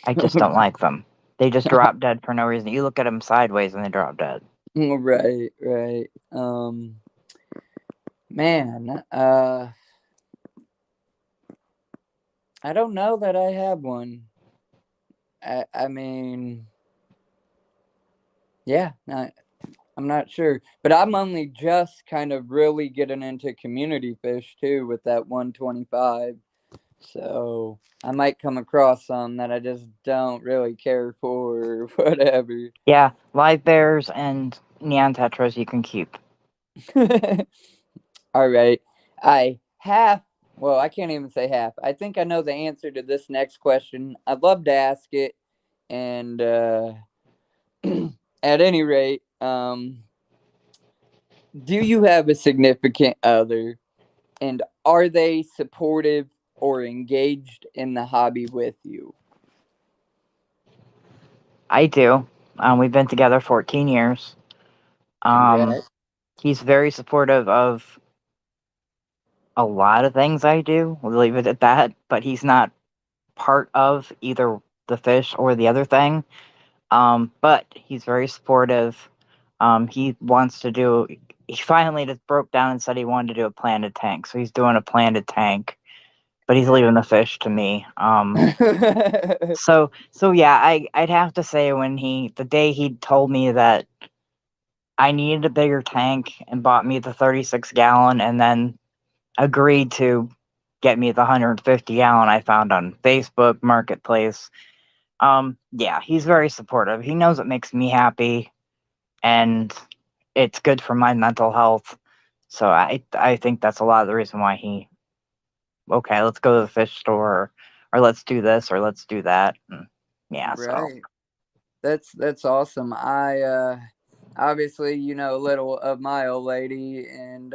I just don't like them. They just drop dead for no reason. You look at them sideways and they drop dead. Right. Man, I don't know that I have one. I mean, yeah, I'm not sure, but I'm only just kind of really getting into community fish too with that 125. So I might come across some that I just don't really care for or whatever. Yeah, live bears and neon tetras you can keep. All right. I half, well, I can't even say half. I think I know the answer to this next question. I'd love to ask it. And at any rate, do you have a significant other? And are they supportive or engaged in the hobby with you? I do. We've been together 14 years. Congrats. He's very supportive of a lot of things I do. We'll leave it at that. But he's not part of either the fish or the other thing. But he's very supportive. He wants to do. He finally just broke down and said he wanted to do a planted tank. So he's doing a planted tank, but he's leaving the fish to me. So yeah, I'd have to say the day he told me that I needed a bigger tank and bought me the 36-gallon, and then agreed to get me the 150-gallon I found on Facebook Marketplace. Yeah, he's very supportive. He knows it makes me happy, and it's good for my mental health. So I think that's a lot of the reason why okay, let's go to the fish store, or let's do this, or let's do that. And yeah, so Right. That's awesome. I obviously a little of my old lady, and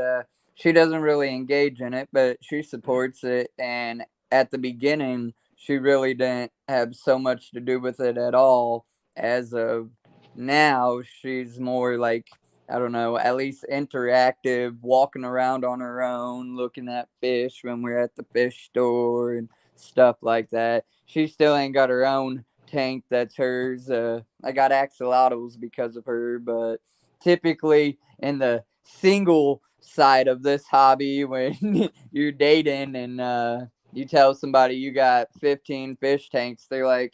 she doesn't really engage in it, but she supports it. And at the beginning, she really didn't have so much to do with it at all. As of now she's more like, I don't know, at least interactive, walking around on her own, looking at fish when we're at the fish store and stuff like that. She still ain't got her own tank that's hers. I got axolotls because of her, but typically in the single side of this hobby, when you're dating and you tell somebody you got 15 fish tanks, they're like,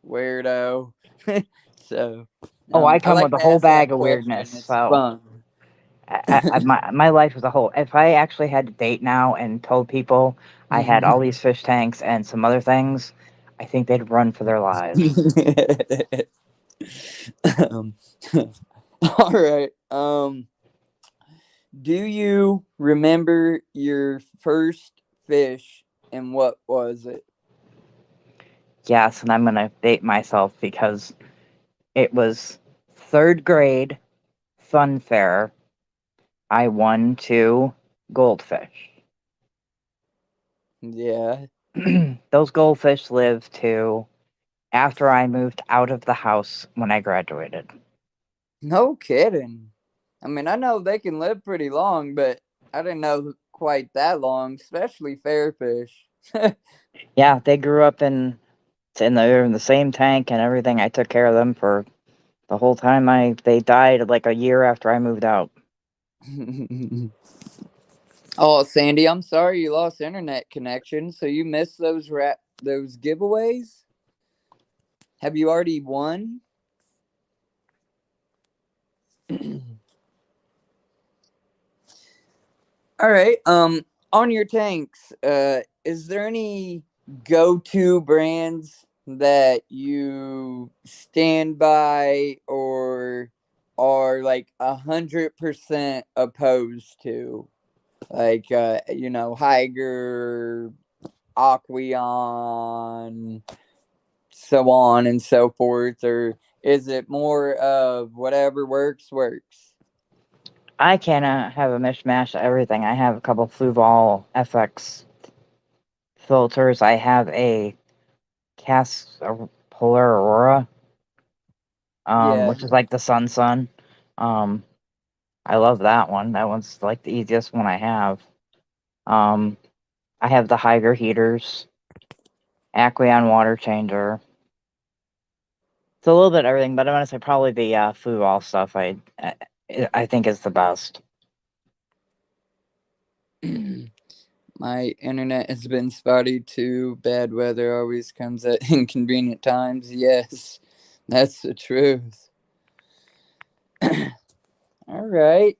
weirdo. So, Oh, I I come like with a to whole ask bag that of weirdness. question. It's So fun. my life as a whole. If I actually had to date now and told people I had all these fish tanks and some other things, I think they'd run for their lives. um, all right. Do you remember your first fish and what was it? Yes, and I'm gonna date myself because it was third grade fun fair. I won 2 goldfish. Yeah. Those goldfish lived to after I moved out of the house when I graduated. No kidding. I mean, I know they can live pretty long, but I didn't know quite that long, especially fairfish. Yeah, they grew up in the same tank and everything. I took care of them for the whole time. I They died like a year after I moved out. Oh, Sandy, I'm sorry you lost internet connection. So you missed those giveaways? Have you already won? All right. On your tanks, is there any go-to brands that you stand by or are like 100% opposed to? Like Higer, Aquion, so on and so forth, or is it more of whatever works? I kind of have a mishmash of everything. I have a couple Fluval FX filters. I have a Polar Aurora, Yeah. which is like the Sun. Um, I love that one. That one's like the easiest one I have. Um, I have the Higer heaters, Aqueon water changer. It's a little bit of everything, but I'm gonna say probably the Fluval stuff. I think is the best. My internet has been spotty too. Bad weather always comes at inconvenient times. Yes, that's the truth. All right.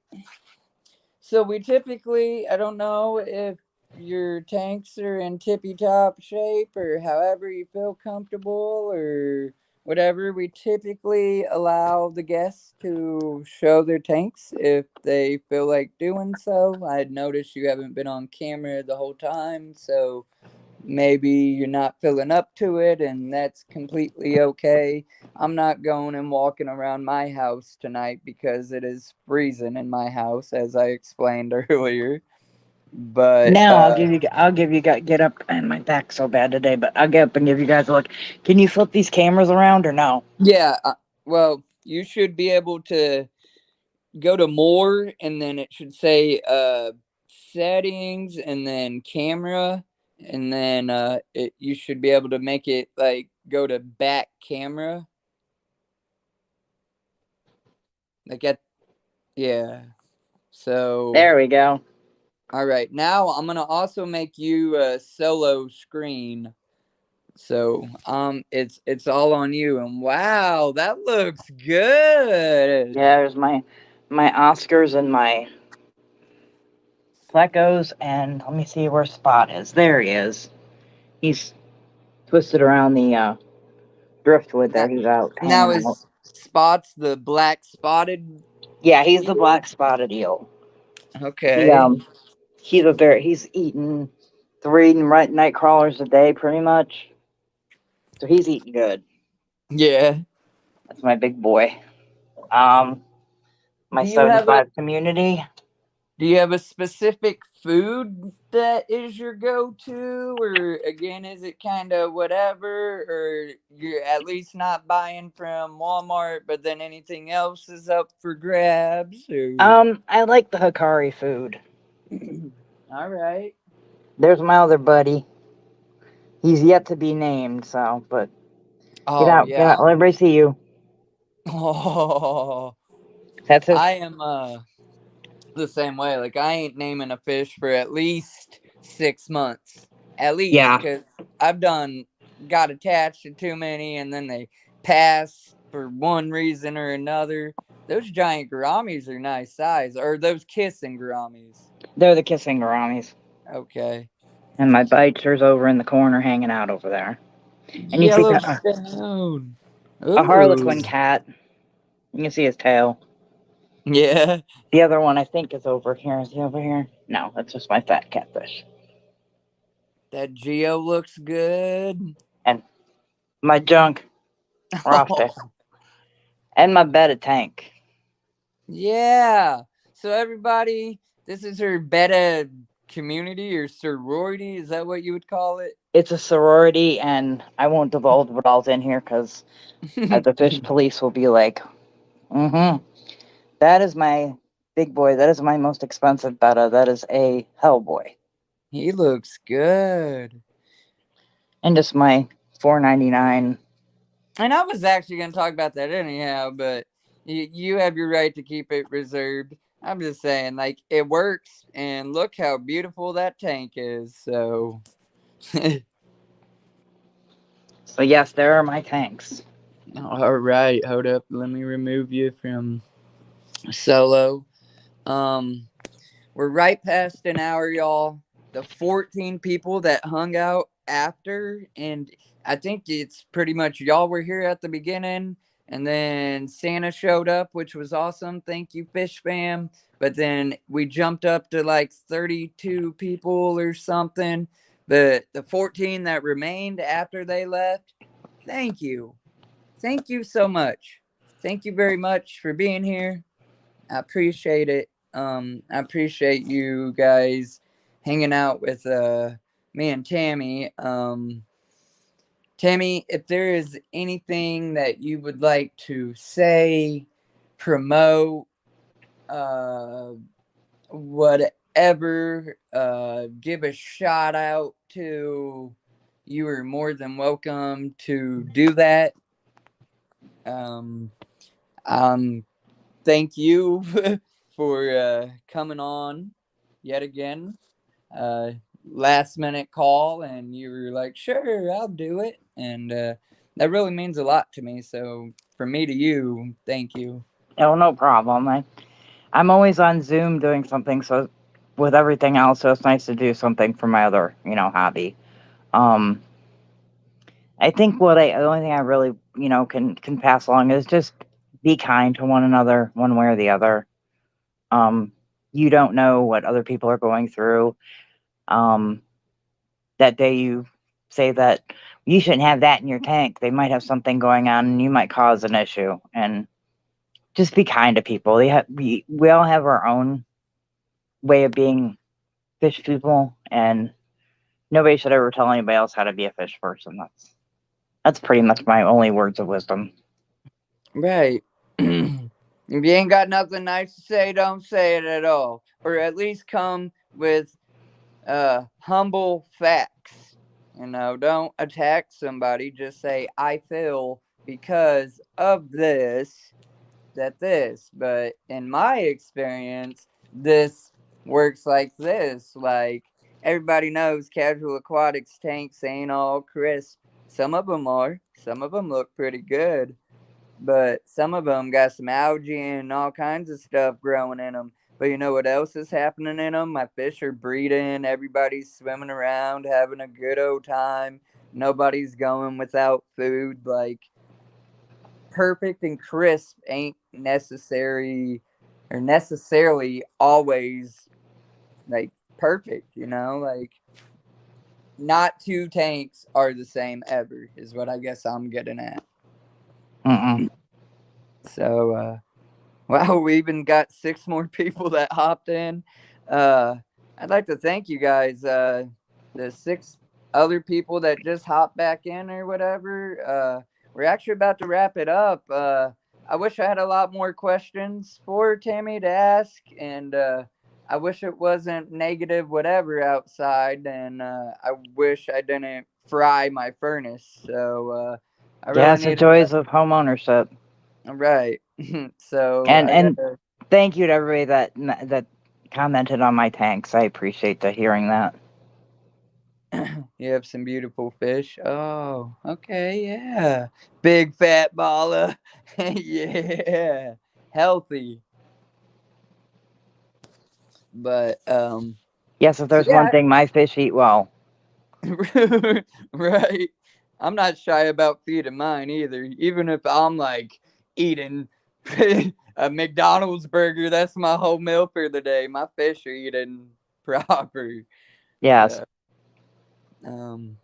So we typically, I don't know if your tanks are in tippy top shape or however you feel comfortable or whatever. We typically allow the guests to show their tanks if they feel like doing so. I had noticed you haven't been on camera the whole time, so maybe you're not filling up to it, and that's completely okay. I'm not going and walking around my house tonight because it is freezing in my house, as I explained earlier. But Now I'll give you get up. And my back's so bad today, but I'll get up and give you guys a look. Can you flip these cameras around or no? yeah, well, you should be able to go to more, and then it should say settings, and then camera, and then you should be able to make it like go to back camera, like at yeah. So, There we go. all right. Now I'm gonna also make you a solo screen. So, it's all on you. And wow, that looks good. Yeah, there's my Oscars and my plecos, and let me see where Spot is. There he is. He's twisted around the driftwood there. Now, He's out now hanging out. is Spots the black spotted Yeah, he's the eel? black spotted eel. He Okay. he's eating 3 night crawlers a day pretty much. So he's eating good. Yeah. That's my big boy. Um, my Do you have a 75 community. Do you have a specific food that is your go-to, or again, is it kind of whatever, or you're at least not buying from Walmart, but then anything else is up for grabs? Or I like the Hikari food. all right, There's my other buddy. He's yet to be named, so but oh get yeah, out. Let everybody see you. oh, That's his. I am the same way. Like I ain't naming a fish for at least 6 months, at least, Yeah, because I've done got attached to too many, and then they pass for one reason or another. Those giant gouramis are nice size, or those kissing gouramis. they're the kissing gouramis. Okay, And my biter's over in the corner hanging out over there. And you see Yellowstone. a Ooh, harlequin cat. You can see his tail. yeah, The other one I think is over here. Is he over here? No, that's just my fat catfish. that Geo looks good. And my junk roster. And my betta tank. Yeah. So everybody, this is her beta community or sorority. Is that what you would call it? It's a sorority, and I won't divulge what all's in here because the fish police will be like, mm-hmm. That is my big boy. That is my most expensive betta. That is a Hellboy. He looks good. And just my $4.99. And I was actually going to talk about that anyhow, but you have your right to keep it reserved. I'm just saying, like, it works, and look how beautiful that tank is. So, So yes, there are my tanks. all right, hold up. Let me remove you from solo. Um, We're right past an hour, y'all. The 14 people that hung out after, and I think it's pretty much y'all were here at the beginning, and then Santa showed up, which was awesome. Thank you, Fishfam. But then we jumped up to like 32 people or something. The 14 that remained after they left, thank you. Thank you so much. Thank you very much for being here. I appreciate it. I appreciate you guys hanging out with me and Tammy. Tammy, if there is anything that you would like to say, promote, uh, whatever, give a shout out to, you are more than welcome to do that. Um, um, Thank you for coming on yet again. Uh, Last minute call, and you were like, "Sure, I'll do it," and that really means a lot to me. So, from me to you, thank you. Oh, no problem. I'm always on Zoom doing something. So with everything else, so it's nice to do something for my other, hobby. Um, I think the only thing I really, can pass along is just be kind to one another, one way or the other. Um, you don't know what other people are going through. Um, that day you say that you shouldn't have that in your tank. They might have something going on, and you might cause an issue. And just be kind to people. We all have our own way of being fish people, and nobody should ever tell anybody else how to be a fish person. That's pretty much my only words of wisdom. Right. If you ain't got nothing nice to say, don't say it at all, or at least come with humble facts. Don't attack somebody. Just say, I feel because of this, that this. But in my experience, this works like this. Like, everybody knows casual aquatics tanks ain't all crisp. Some of them are. Some of them look pretty good, but some of them got some algae and all kinds of stuff growing in them. But you know what else is happening in them? My fish are breeding. Everybody's swimming around, having a good old time. Nobody's going without food. Like, perfect and crisp ain't necessary or necessarily always like perfect, Like, not two tanks are the same ever, is what I guess I'm getting at. Mm-mm. So, Wow, we even got 6 more people that hopped in. I'd like to thank you guys. The 6 other people that just hopped back in or whatever. We're actually about to wrap it up. I wish I had a lot more questions for Tammy to ask, and I wish it wasn't negative whatever outside, and I wish I didn't fry my furnace. So I really Yes, the need. joys of home ownership. Right. So I And gotta. thank you to everybody that commented on my tanks. I appreciate the hearing that. You have some beautiful fish. Oh, okay, yeah. Big fat balla. Yeah. Healthy. But Yes, if so there's one yeah, thing, my fish eat well. right. I'm not shy about feeding mine either. Even if I'm like eating a McDonald's burger, that's my whole meal for the day. My fish are eating proper. Yes. So um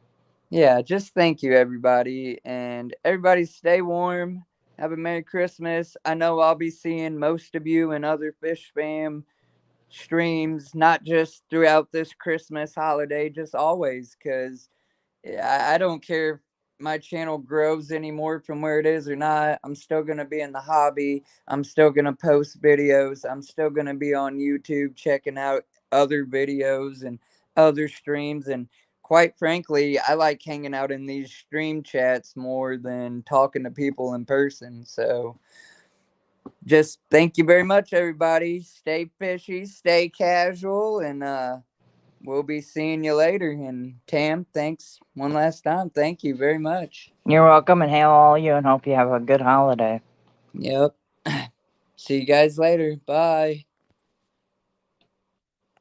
yeah, just thank you, everybody. And everybody stay warm. Have a Merry Christmas. I know I'll be seeing most of you in other Fishfam streams, not just throughout this Christmas holiday, just always, because I don't care if my channel grows anymore from where it is or not. I'm still going to be in the hobby. I'm still going to post videos. I'm still going to be on YouTube checking out other videos and other streams. And quite frankly, I like hanging out in these stream chats more than talking to people in person. So just thank you very much, everybody. Stay fishy, stay casual, and we'll be seeing you later. And Tam, thanks one last time. Thank you very much. You're welcome, and hail all you, and hope you have a good holiday. Yep. See you guys later. Bye.